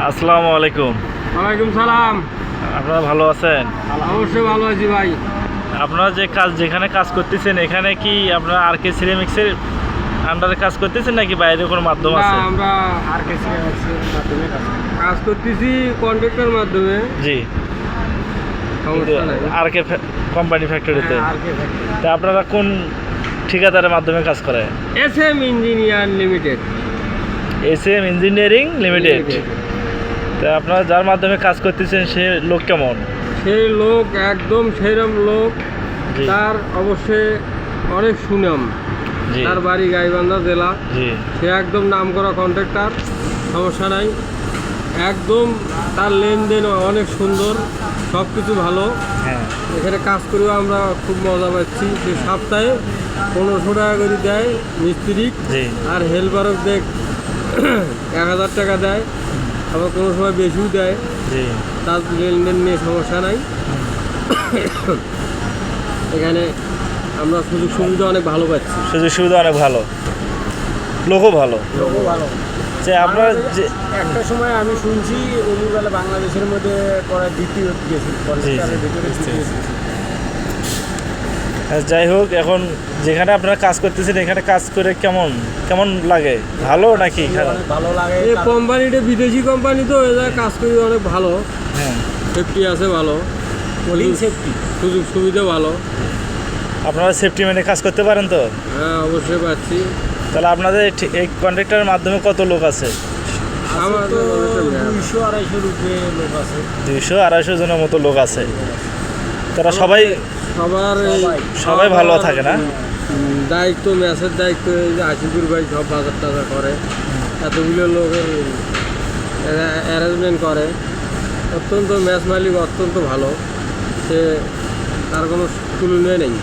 আসসালামু আলাইকুম। ওয়ালাইকুম সালাম। আপনারা ভালো আছেন? অবশ্যই ভালো আছি ভাই। আপনারা যেখানে কাজ করতেছেন এখানে কি আপনারা আর.কে সিরামিক্সের আন্ডারে কাজ করতেছেন নাকি বাইরে কোনো মাধ্যম না, আছে? আমরা আর.কে সিরামিক্সের মাধ্যমে কাজ করতেছি, কন্ট্রাক্টের মাধ্যমে। জি, সমস্যা নাই। আর.কে কোম্পানি ফ্যাক্টরিতে। হ্যাঁ, আর.কে ফ্যাক্টরি। তা আপনারা কোন ঠিকাদারের মাধ্যমে কাজ করেন? SM engineer limited. SM engineering limited. তা আপনারা যার মাধ্যমে কাজ করতেছেন সে লোক কেমন? সেই লোক একদম সেরম লোক। জি তার অবশ্যই অনেক সুনাম। জি তার বাড়ি গাইবান্ধা জেলা। জি সে একদম নামকরা কন্ট্রাক্টর, সমস্যা নাই। একদম তার লেনদেন অনেক সুন্দর, সব কিছু ভালো। হ্যাঁ এখানে কাজ করেও আমরা খুব মজা পাচ্ছি। যে সপ্তাহে 1500 টাকা করে দেয় মিস্ত্রি, জি আর হেল্পারও দেখ 1000 টাকা দেয়, আবার কোনো সময় বেশিও দেয়। জি তার লেনদেন নিয়ে সমস্যা নাই। এখানে আমরা সুযোগ সুবিধা অনেক ভালো পাচ্ছি। সুযোগ সুবিধা অনেক ভালো, লোকও ভালো। লোকও ভালো। যে আপনারা যে একটা সময় আমি শুনছি অলিবেলা বাংলাদেশের মধ্যে পরে দ্বিতীয় গেছি, পরিষ্কারের ভিতরে দ্বিতীয়। যাই হোক, এখন যেখানে আপনারা কাজ করতেছেন এখানে কাজ করে কেমন কেমন লাগে? ভালো নাকি খারাপ? অনেক ভালো লাগে। এই কোম্পানিটা বিদেশি কোম্পানি, তো এরা কাজ করি অনেক ভালো। হ্যাঁ, সেফটি আছে ভালো, সেফটি, সুযোগ সুবিধা ভালো। আপনারা সেফটি মেনে কাজ করতে পারেন তো? হ্যাঁ, অবশ্যই পাচ্ছি। তাহলে আপনাদের এই কন্ট্রাক্টরের মাধ্যমে কত লোক আছে? আমার তো 200-250 রুপে লোক আছে। 200-250 জনের মতো লোক আছে। তারা সবাই সবাই ভালো থাকে না? দায়িত্ব, ম্যাচের দায়িত্ব এই যে আশিকুর ভাই সব বাজার টাজার করে, এতগুলো লোকের অ্যারেঞ্জমেন্ট করে। অত্যন্ত ম্যাচ মালিক অত্যন্ত ভালো, সে তার কোনো তুলনায় নেই।